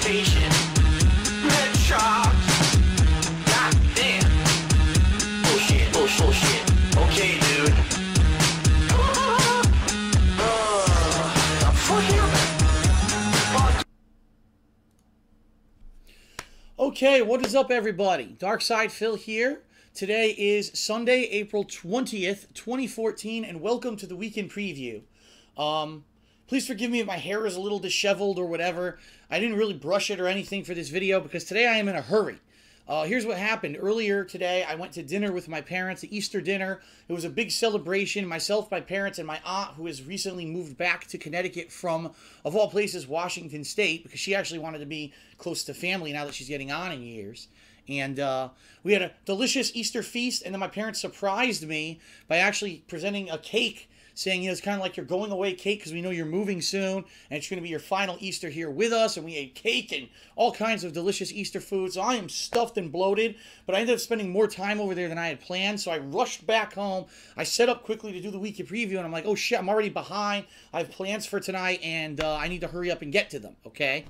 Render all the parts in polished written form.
rotation. Headshot. God damn. Bullshit, bullshit. Okay, dude. Okay, what is up, everybody? Darkside Phil here. Today is Sunday, April 20th, 2014, and welcome to the weekend preview. Please forgive me if my hair is a little disheveled or whatever. I didn't really brush it or anything for this video because today I am in a hurry. Here's what happened. Earlier today, I went to dinner with my parents, the Easter dinner. It was a big celebration. Myself, my parents, and my aunt, who has recently moved back to Connecticut from, of all places, Washington State, because she actually wanted to be close to family now that she's getting on in years. And we had a delicious Easter feast, and then my parents surprised me by actually presenting a cake, saying, you know, it's kind of like your going away cake because we know you're moving soon, and it's going to be your final Easter here with us, and we ate cake and all kinds of delicious Easter food. So I am stuffed and bloated, but I ended up spending more time over there than I had planned, so I rushed back home. I set up quickly to do the weekend preview, and I'm like, oh shit, I'm already behind. I have plans for tonight, and I need to hurry up and get to them, okay?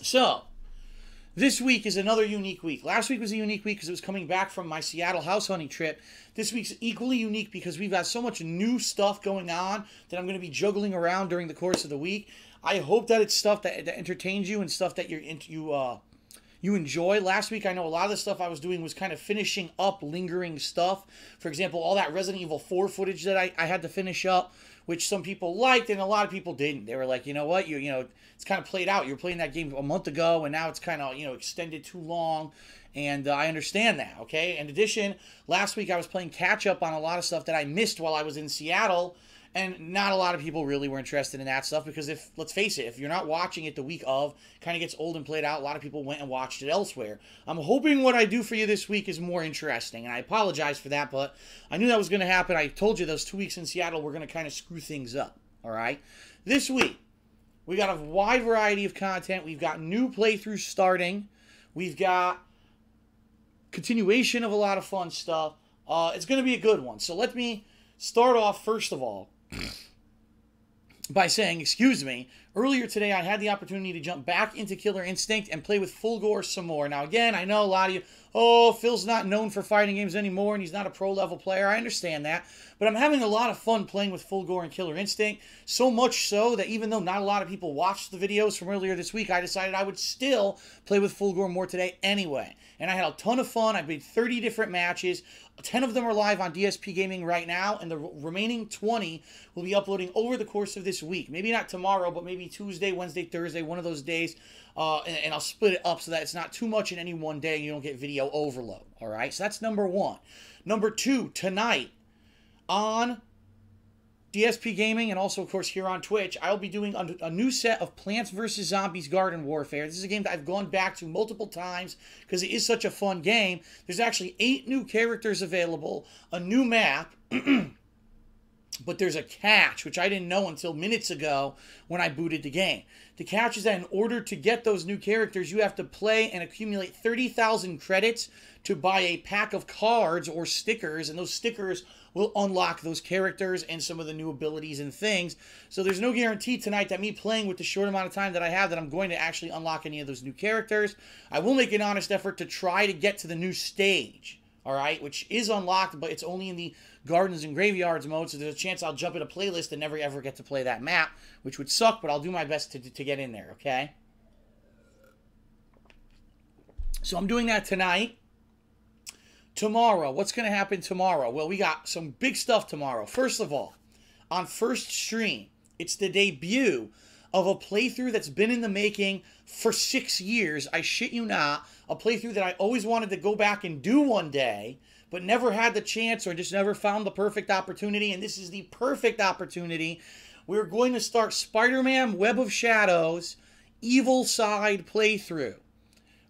So this week is another unique week. Last week was a unique week because it was coming back from my Seattle house hunting trip. This week's equally unique because we've got so much new stuff going on that I'm going to be juggling around during the course of the week. I hope that it's stuff that entertains you and stuff that you enjoy. Last week, I know a lot of the stuff I was doing was kind of finishing up lingering stuff. For example, all that Resident Evil 4 footage that I had to finish up, which some people liked and a lot of people didn't. They were like, you know what, you know, it's kind of played out. You were playing that game a month ago, and now it's kind of, you know, extended too long, and I understand that, okay? In addition, last week I was playing catch-up on a lot of stuff that I missed while I was in Seattle, and not a lot of people really were interested in that stuff because let's face it, if you're not watching it the week of, kind of gets old and played out, a lot of people went and watched it elsewhere. I'm hoping what I do for you this week is more interesting, and I apologize for that, but I knew that was going to happen. I told you those 2 weeks in Seattle were going to kind of screw things up, all right? This week, we got a wide variety of content. We've got new playthroughs starting. We've got continuation of a lot of fun stuff. It's going to be a good one. So let me start off, first of all, by saying, excuse me, earlier today I had the opportunity to jump back into Killer Instinct and play with Full Gore some more. Now again, I know a lot of you, oh, Phil's not known for fighting games anymore and he's not a pro-level player. I understand that. But I'm having a lot of fun playing with Full Gore and Killer Instinct. So much so that even though not a lot of people watched the videos from earlier this week, I decided I would still play with Full Gore more today anyway. And I had a ton of fun. I made 30 different matches. 10 of them are live on DSP Gaming right now, and the remaining 20 will be uploading over the course of this week. Maybe not tomorrow, but maybe Tuesday, Wednesday, Thursday, one of those days. And I'll split it up so that it's not too much in any one day and you don't get video overload. All right, so that's number one. Number two, tonight on DSP Gaming and also, of course, here on Twitch, I'll be doing a new set of Plants vs. Zombies Garden Warfare. This is a game that I've gone back to multiple times because it is such a fun game. There's actually 8 new characters available, a new map, but there's a catch, which I didn't know until minutes ago when I booted the game. The catch is that in order to get those new characters, you have to play and accumulate 30,000 credits to buy a pack of cards or stickers, and those stickers will unlock those characters and some of the new abilities and things. So there's no guarantee tonight that me playing with the short amount of time that I have that I'm going to actually unlock any of those new characters. I will make an honest effort to try to get to the new stage, all right, which is unlocked, but it's only in the Gardens and Graveyards mode, so there's a chance I'll jump in a playlist and never ever get to play that map, which would suck, but I'll do my best to get in there, okay? So I'm doing that tonight. Tomorrow, what's going to happen tomorrow? Well, we got some big stuff tomorrow. First of all, on first stream, it's the debut of a playthrough that's been in the making for 6 years. I shit you not. A playthrough that I always wanted to go back and do one day, but never had the chance or just never found the perfect opportunity, and this is the perfect opportunity. We're going to start Spider-Man Web of Shadows Evil Side playthrough.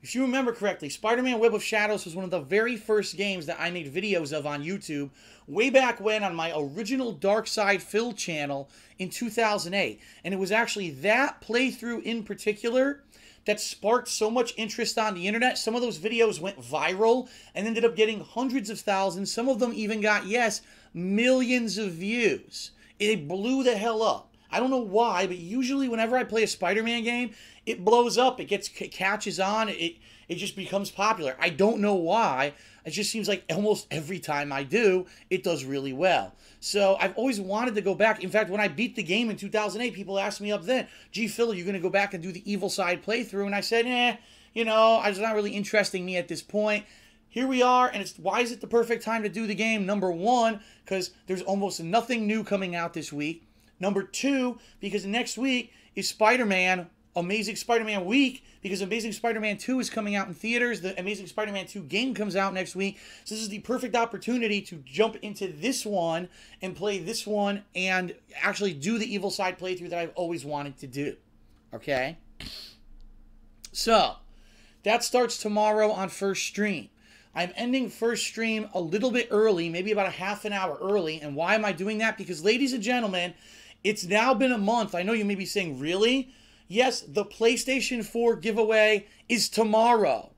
If you remember correctly, Spider-Man Web of Shadows was one of the very first games that I made videos of on YouTube way back when on my original Darkside Phil channel in 2008. And it was actually that playthrough in particular that sparked so much interest on the internet. Some of those videos went viral and ended up getting hundreds of thousands. Some of them even got, yes, millions of views. It blew the hell up. I don't know why, but usually whenever I play a Spider-Man game, it blows up. It catches on. It just becomes popular. I don't know why. It just seems like almost every time I do, it does really well. So I've always wanted to go back. In fact, when I beat the game in 2008, people asked me up then, gee, Phil, are you going to go back and do the Evil Side playthrough? And I said, it's not really interesting me at this point. Here we are, and why is it the perfect time to do the game? Number one, because there's almost nothing new coming out this week. Number two, because next week is Spider-Man, Amazing Spider-Man week, because Amazing Spider-Man 2 is coming out in theaters. The Amazing Spider-Man 2 game comes out next week. So this is the perfect opportunity to jump into this one and play this one and actually do the Evil Side playthrough that I've always wanted to do. Okay? So, that starts tomorrow on First Stream. I'm ending First Stream a little bit early, maybe about a half an hour early. And why am I doing that? Because, ladies and gentlemen, it's now been a month. I know you may be saying, really? Yes, the PlayStation 4 giveaway is tomorrow.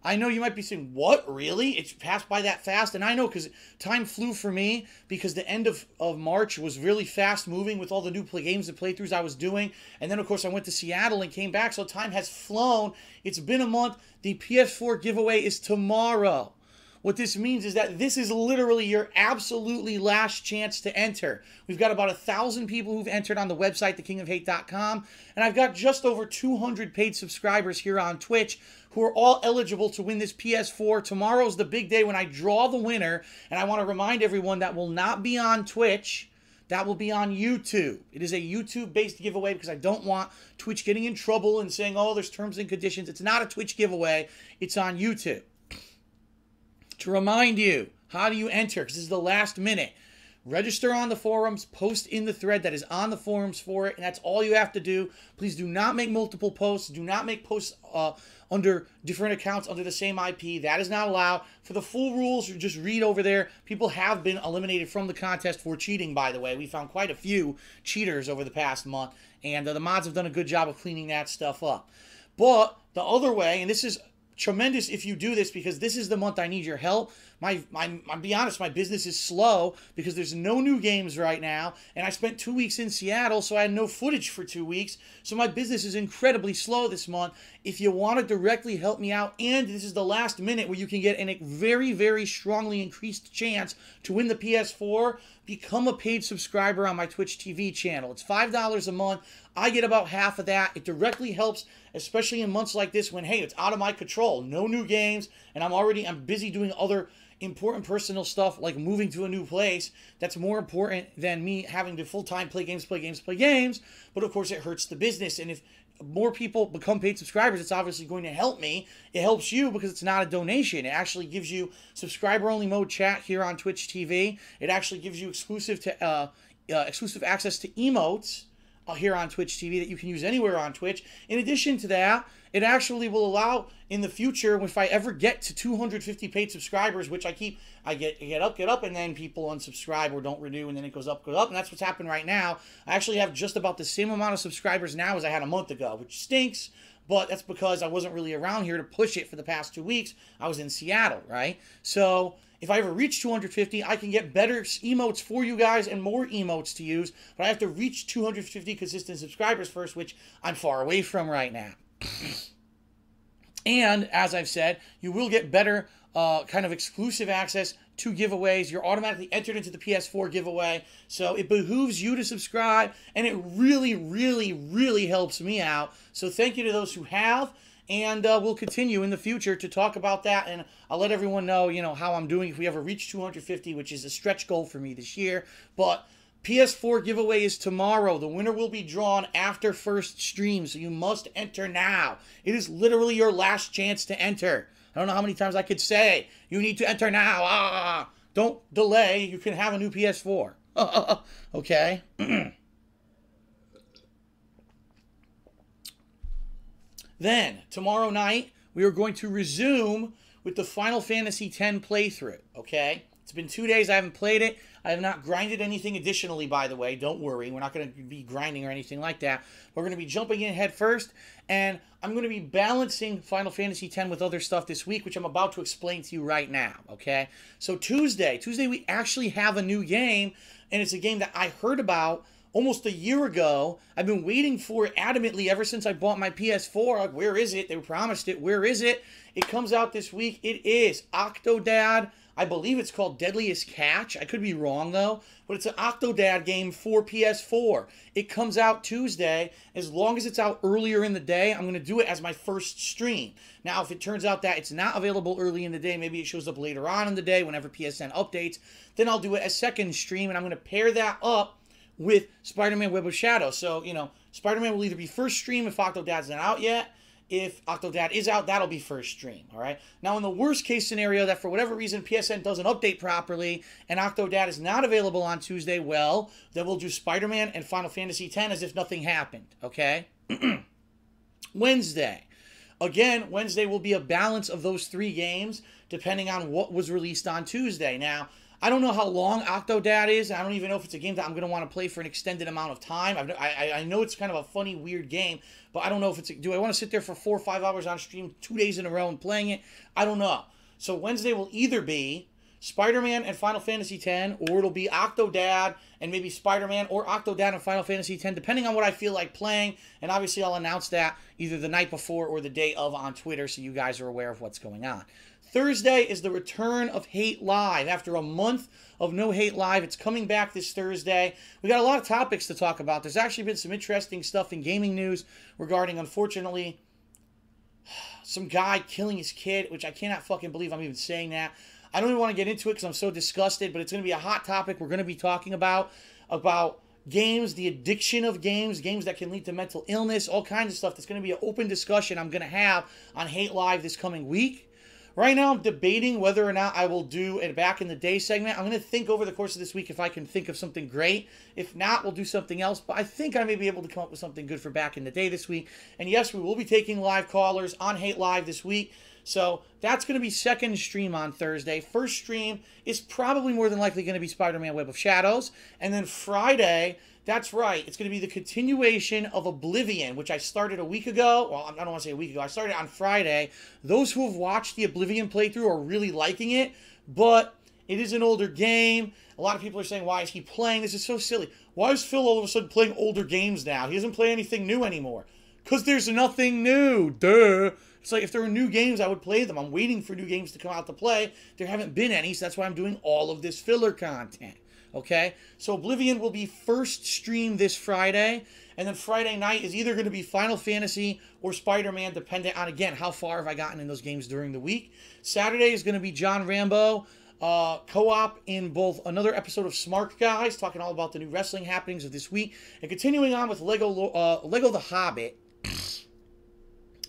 I know you might be saying, what, really? It's passed by that fast? And I know, because time flew for me, because the end of March was really fast moving with all the new games and playthroughs I was doing. And then, of course, I went to Seattle and came back, so time has flown. It's been a month. The PS4 giveaway is tomorrow. What this means is that this is literally your absolutely last chance to enter. We've got about 1,000 people who've entered on the website, thekingofhate.com, and I've got just over 200 paid subscribers here on Twitch who are all eligible to win this PS4. Tomorrow's the big day when I draw the winner, and I want to remind everyone that will not be on Twitch. That will be on YouTube. It is a YouTube-based giveaway because I don't want Twitch getting in trouble and saying, oh, there's terms and conditions. It's not a Twitch giveaway. It's on YouTube. To remind you, how do you enter? Because this is the last minute. Register on the forums, post in the thread that is on the forums for it, and that's all you have to do. Please do not make multiple posts. Do not make posts under different accounts under the same IP. That is not allowed. For the full rules, you just read over there. People have been eliminated from the contest for cheating, by the way. We found quite a few cheaters over the past month, and the mods have done a good job of cleaning that stuff up. But the other way, and this is tremendous if you do this, because this is the month I need your help. I'll be honest, my business is slow because there's no new games right now, and I spent 2 weeks in Seattle, so I had no footage for 2 weeks, so my business is incredibly slow this month. If you want to directly help me out, and this is the last minute where you can get a very, very strongly increased chance to win the PS4, become a paid subscriber on my Twitch TV channel. It's $5 a month. I get about half of that. It directly helps, especially in months like this when, hey, it's out of my control. No new games, and I'm busy doing other important personal stuff like moving to a new place. That's more important than me having to full-time play games. But of course, it hurts the business. And if more people become paid subscribers, it's obviously going to help me. It helps you because it's not a donation. It actually gives you subscriber-only mode chat here on Twitch TV. It actually gives you exclusive access to emotes here on Twitch TV that you can use anywhere on Twitch. In addition to that, it actually will allow in the future, if I ever get to 250 paid subscribers, which I get up, and then people unsubscribe or don't renew, and then it goes up, and that's what's happened right now. I actually have just about the same amount of subscribers now as I had a month ago, which stinks, but that's because I wasn't really around here to push it for the past 2 weeks. I was in Seattle, right? So if I ever reach 250, I can get better emotes for you guys and more emotes to use, but I have to reach 250 consistent subscribers first, which I'm far away from right now. And, as I've said, you will get better kind of exclusive access to giveaways. You're automatically entered into the PS4 giveaway, so it behooves you to subscribe, and it really, really, really helps me out. So thank you to those who have, and we'll continue in the future to talk about that, and I'll let everyone know, how I'm doing if we ever reach 250, which is a stretch goal for me this year. But PS4 giveaway is tomorrow. The winner will be drawn after First Stream, so you must enter now. It is literally your last chance to enter. I don't know how many times I could say, you need to enter now. Don't delay. You can have a new PS4. Okay? Then, tomorrow night, we are going to resume with the Final Fantasy X playthrough, okay? It's been 2 days. I haven't played it. I have not grinded anything additionally, by the way. Don't worry. We're not going to be grinding or anything like that. We're going to be jumping in head first, and I'm going to be balancing Final Fantasy X with other stuff this week, which I'm about to explain to you right now, okay? So Tuesday we actually have a new game, and it's a game that I heard about almost a year ago. I've been waiting for it adamantly ever since I bought my PS4. Like, where is it? They promised it. Where is it? It comes out this week. It is Octodad. I believe it's called Deadliest Catch. I could be wrong, though. But it's an Octodad game for PS4. It comes out Tuesday. As long as it's out earlier in the day, I'm going to do it as my first stream. Now, if it turns out that it's not available early in the day, maybe it shows up later on in the day whenever PSN updates, then I'll do it as second stream, and I'm going to pair that up with Spider-Man Web of Shadows. So, you know, Spider-Man will either be first stream if Octodad's not out yet. If Octodad is out, that'll be first stream, all right? Now, in the worst case scenario that for whatever reason PSN doesn't update properly and Octodad is not available on Tuesday, well, then we'll do Spider-Man and Final Fantasy X as if nothing happened, okay? Wednesday. Again, Wednesday will be a balance of those 3 games depending on what was released on Tuesday. Now, I don't know how long Octodad is. I don't even know if it's a game that I'm going to want to play for an extended amount of time. I know it's kind of a funny, weird game, but I don't know if it's... Do I want to sit there for 4 or 5 hours on stream 2 days in a row and playing it? I don't know. So Wednesday will either be Spider-Man and Final Fantasy X, or it'll be Octodad and maybe Spider-Man or Octodad and Final Fantasy X, depending on what I feel like playing. And obviously I'll announce that either the night before or the day of on Twitter so you guys are aware of what's going on. Thursday is the return of Hate Live. After a month of no Hate Live, it's coming back this Thursday. We got a lot of topics to talk about. There's actually been some interesting stuff in gaming news regarding, unfortunately, some guy killing his kid, which I cannot fucking believe I'm even saying that. I don't even want to get into it because I'm so disgusted, but it's going to be a hot topic we're going to be talking about games, the addiction of games, games that can lead to mental illness, all kinds of stuff. That's going to be an open discussion I'm going to have on Hate Live this coming week. Right now, I'm debating whether or not I will do a Back in the Day segment. I'm going to think over the course of this week if I can think of something great. If not, we'll do something else. But I think I may be able to come up with something good for Back in the Day this week. And yes, we will be taking live callers on Hate Live this week. So that's going to be second stream on Thursday. First stream is probably more than likely going to be Spider-Man Web of Shadows. And then Friday... That's right. It's going to be the continuation of Oblivion, which I started a week ago. Well, I don't want to say a week ago. I started on Friday. Those who have watched the Oblivion playthrough are really liking it, but it is an older game. A lot of people are saying, why is he playing? This is so silly. Why is Phil all of a sudden playing older games now? He doesn't play anything new anymore. Because there's nothing new. Duh. It's like if there were new games, I would play them. I'm waiting for new games to come out to play. There haven't been any, so that's why I'm doing all of this filler content. Okay, so Oblivion will be first stream this Friday, and then Friday night is either going to be Final Fantasy or Spider-Man, depending on, again, how far have I gotten in those games during the week. Saturday is going to be John Rambo co-op in both another episode of Smart Guys, talking all about the new wrestling happenings of this week, and continuing on with Lego the Hobbit.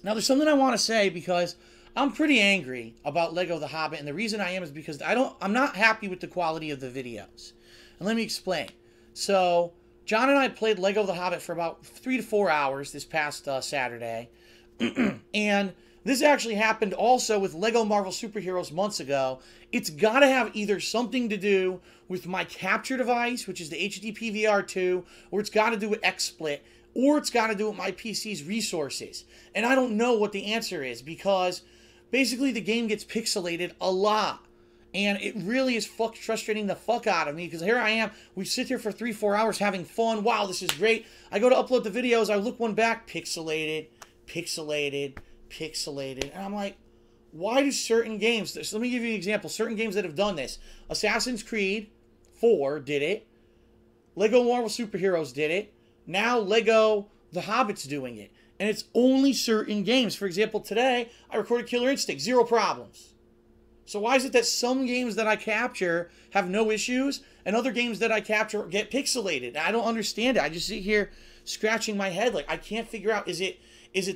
Now, there's something I want to say because I'm pretty angry about Lego the Hobbit, and the reason I am is because I'm not happy with the quality of the videos. And let me explain. So, John and I played Lego the Hobbit for about 3 to 4 hours this past Saturday. And this actually happened also with Lego Marvel Superheroes months ago. It's got to have either something to do with my capture device, which is the HD PVR2, or it's got to do with XSplit, or it's got to do with my PC's resources. And I don't know what the answer is because basically the game gets pixelated a lot. And it really is frustrating the fuck out of me because here I am. We sit here for 3-4 hours having fun. Wow, this is great. I go to upload the videos. I look one back. Pixelated, pixelated, pixelated. And I'm like, why do certain games... So let me give you an example. Certain games that have done this. Assassin's Creed 4 did it. Lego Marvel Superheroes did it. Now Lego The Hobbit's doing it. And it's only certain games. For example, today I recorded Killer Instinct. 0 problems. So why is it that some games that I capture have no issues and other games that I capture get pixelated? I don't understand it. I just sit here scratching my head like I can't figure out, is it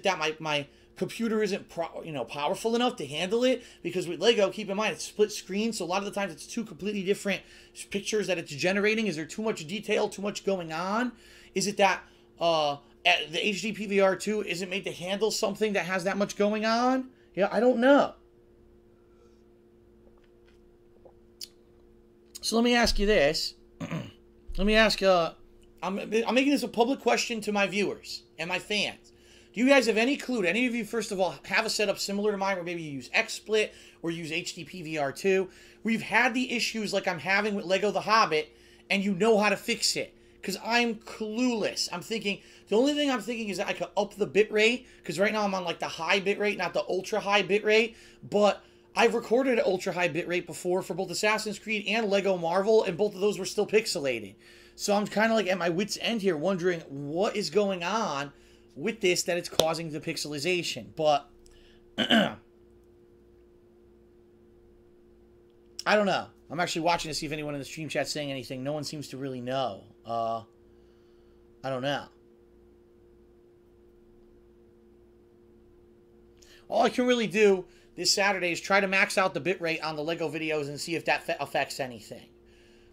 that my computer isn't powerful enough to handle it? Because with Lego, keep in mind, it's split screen, so a lot of the times it's 2 completely different pictures that it's generating. Is there too much detail, too much going on? Is it that the HD PVR2 isn't made to handle something that has that much going on? Yeah, I don't know. So let me ask you this. Let me ask, I'm making this a public question to my viewers and my fans. Do you guys have any clue? Do any of you, first of all, have a setup similar to mine where maybe you use XSplit or use HD PVR2, where you've had the issues like I'm having with Lego The Hobbit and you know how to fix it? because I'm clueless. I'm thinking, the only thing I'm thinking is that I could up the bit rate, because right now I'm on like the high bit rate, not the ultra high bit rate, but I've recorded at ultra high bit rate before for both Assassin's Creed and Lego Marvel, and both of those were still pixelated. So I'm kind of like at my wit's end here, wondering what is going on with this that it's causing the pixelization. But I don't know. I'm actually watching to see if anyone in the stream chat's saying anything. No one seems to really know. I don't know. All I can really do this Saturday is try to max out the bitrate on the Lego videos and see if that affects anything.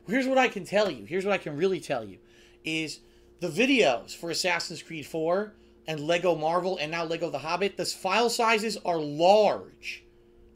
Here's what I can tell you. Here's what I can really tell you. Is the videos for Assassin's Creed 4 and Lego Marvel and now Lego The Hobbit, the file sizes are large.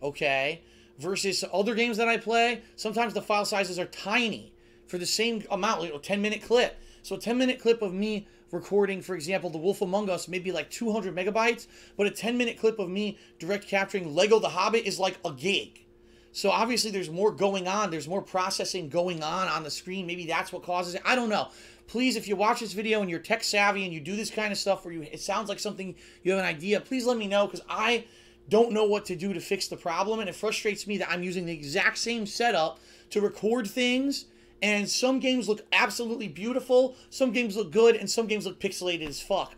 Okay? Versus other games that I play, sometimes the file sizes are tiny for the same amount, like a 10-minute clip. So a 10-minute clip of me recording, for example, The Wolf Among Us, maybe like 200 megabytes, but a 10-minute clip of me direct capturing Lego The Hobbit is like a gig. So obviously there's more going on. There's more processing going on the screen. Maybe that's what causes it. I don't know. Please, if you watch this video and you're tech savvy and you do this kind of stuff where it sounds like something you have an idea, please let me know, because I don't know what to do to fix the problem, and it frustrates me that I'm using the exact same setup to record things, and some games look absolutely beautiful, some games look good, and some games look pixelated as fuck.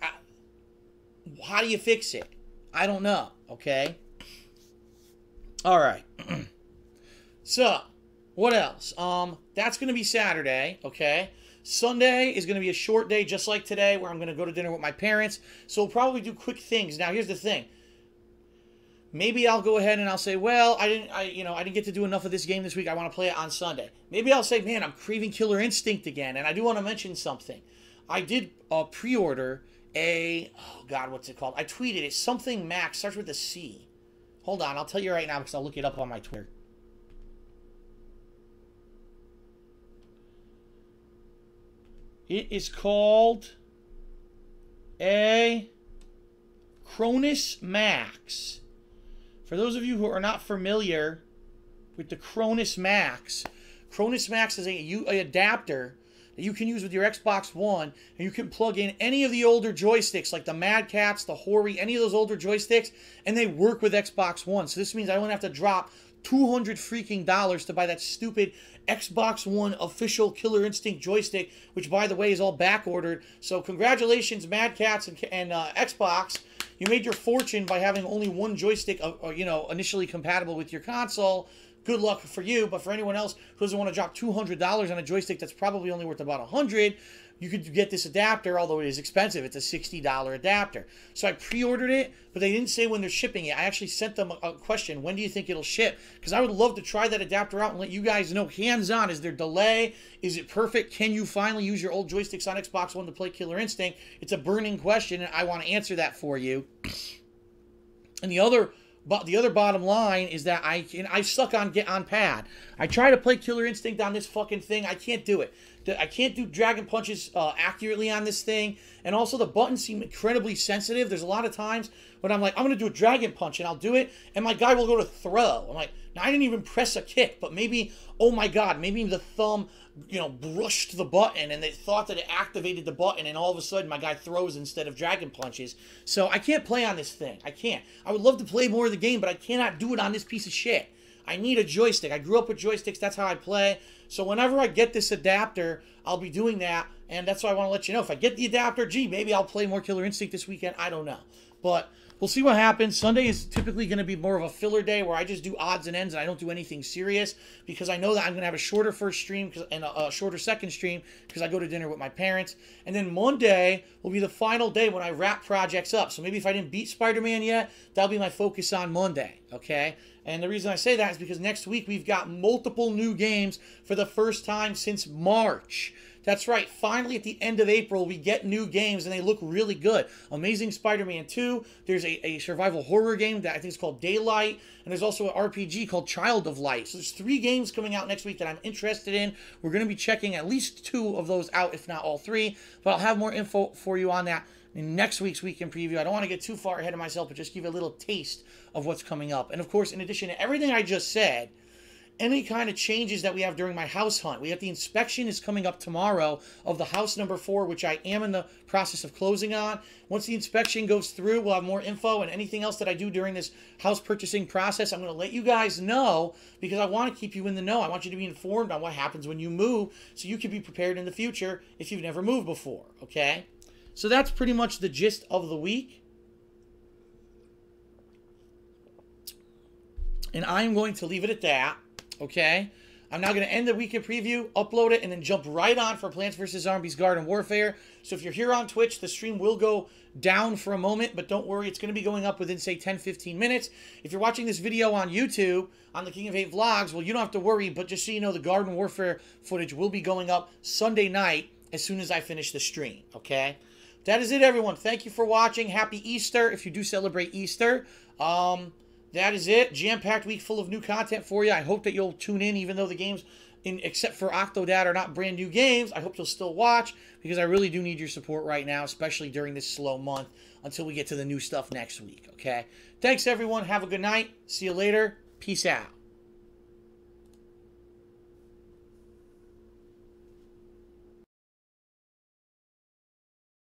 How do you fix it? I don't know, okay? Alright. So, what else? That's going to be Saturday, okay? Sunday is going to be a short day, just like today, where I'm going to go to dinner with my parents, so we'll probably do quick things. Now, here's the thing. Maybe I'll go ahead and I'll say, well, I didn't get to do enough of this game this week. I want to play it on Sunday. Maybe I'll say, man, I'm craving Killer Instinct again. And I do want to mention something. I did pre-order oh God, what's it called? I tweeted it. Something Max, starts with a C. Hold on, I'll tell you right now because I'll look it up on my Twitter. It is called a Cronus Max. For those of you who are not familiar with the Cronus Max is a adapter that you can use with your Xbox One, and you can plug in any of the older joysticks, like the Mad Catz, the Hori, any of those older joysticks, and they work with Xbox One. So this means I don't have to drop $200 freaking to buy that stupid Xbox One official Killer Instinct joystick, which, by the way, is all back ordered. So congratulations, Mad Catz and Xbox. You made your fortune by having only one joystick, initially compatible with your console. Good luck for you, but for anyone else who doesn't want to drop $200 on a joystick that's probably only worth about $100, you could get this adapter, although it is expensive. It's a $60 adapter. So I pre-ordered it, but they didn't say when they're shipping it. I actually sent them a question, when do you think it'll ship? Because I would love to try that adapter out and let you guys know hands-on. Is there delay? Is it perfect? Can you finally use your old joysticks on Xbox One to play Killer Instinct? It's a burning question, and I want to answer that for you. And the other bottom line is that I suck on pad. I try to play Killer Instinct on this fucking thing. I can't do it. I can't do Dragon Punches accurately on this thing. And also the buttons seem incredibly sensitive. There's a lot of times when I'm like, I'm going to do a Dragon Punch, and I'll do it, and my guy will go to throw. I'm like, now I didn't even press a kick, but maybe, oh my God, maybe the thumb, brushed the button, and they thought that it activated the button, and all of a sudden my guy throws instead of Dragon Punches. So I can't play on this thing. I can't. I would love to play more of the game, but I cannot do it on this piece of shit. I need a joystick. I grew up with joysticks. That's how I play. So whenever I get this adapter, I'll be doing that, and that's why I want to let you know. If I get the adapter, maybe I'll play more Killer Instinct this weekend. I don't know. But we'll see what happens. Sunday is typically going to be more of a filler day where I just do odds and ends and I don't do anything serious, because I know that I'm going to have a shorter first stream and a shorter second stream because I go to dinner with my parents. And then Monday will be the final day when I wrap projects up. So maybe if I didn't beat Spider-Man yet, that'll be my focus on Monday, okay? And the reason I say that is because next week we've got multiple new games for the first time since March. That's right, finally at the end of April, we get new games, and they look really good. Amazing Spider-Man 2, there's a survival horror game that I think is called Daylight, and there's also an RPG called Child of Light. So there's 3 games coming out next week that I'm interested in. We're going to be checking at least 2 of those out, if not all 3, but I'll have more info for you on that in next week's Weekend Preview. I don't want to get too far ahead of myself, but just give you a little taste of what's coming up. And of course, in addition to everything I just said, any kind of changes that we have during my house hunt. We have the inspection is coming up tomorrow of the house number 4, which I am in the process of closing on. Once the inspection goes through, we'll have more info, and anything else that I do during this house purchasing process, I'm going to let you guys know, because I want to keep you in the know. I want you to be informed on what happens when you move, so you can be prepared in the future if you've never moved before, okay? So that's pretty much the gist of the week. And I'm going to leave it at that. Okay, I'm now going to end the weekend preview, upload it, and then jump right on for Plants vs. Zombies Garden Warfare. So if you're here on Twitch, the stream will go down for a moment, but don't worry, it's going to be going up within, say, 10-15 minutes. If you're watching this video on YouTube, on the King of 8 Vlogs, well, you don't have to worry, but just so you know, the Garden Warfare footage will be going up Sunday night as soon as I finish the stream, okay? That is it, everyone. Thank you for watching. Happy Easter, if you do celebrate Easter. That is it. Jam-packed week full of new content for you. I hope that you'll tune in, even though the games, except for Octodad, are not brand new games. I hope you'll still watch, because I really do need your support right now, especially during this slow month until we get to the new stuff next week, okay? Thanks, everyone. Have a good night. See you later. Peace out.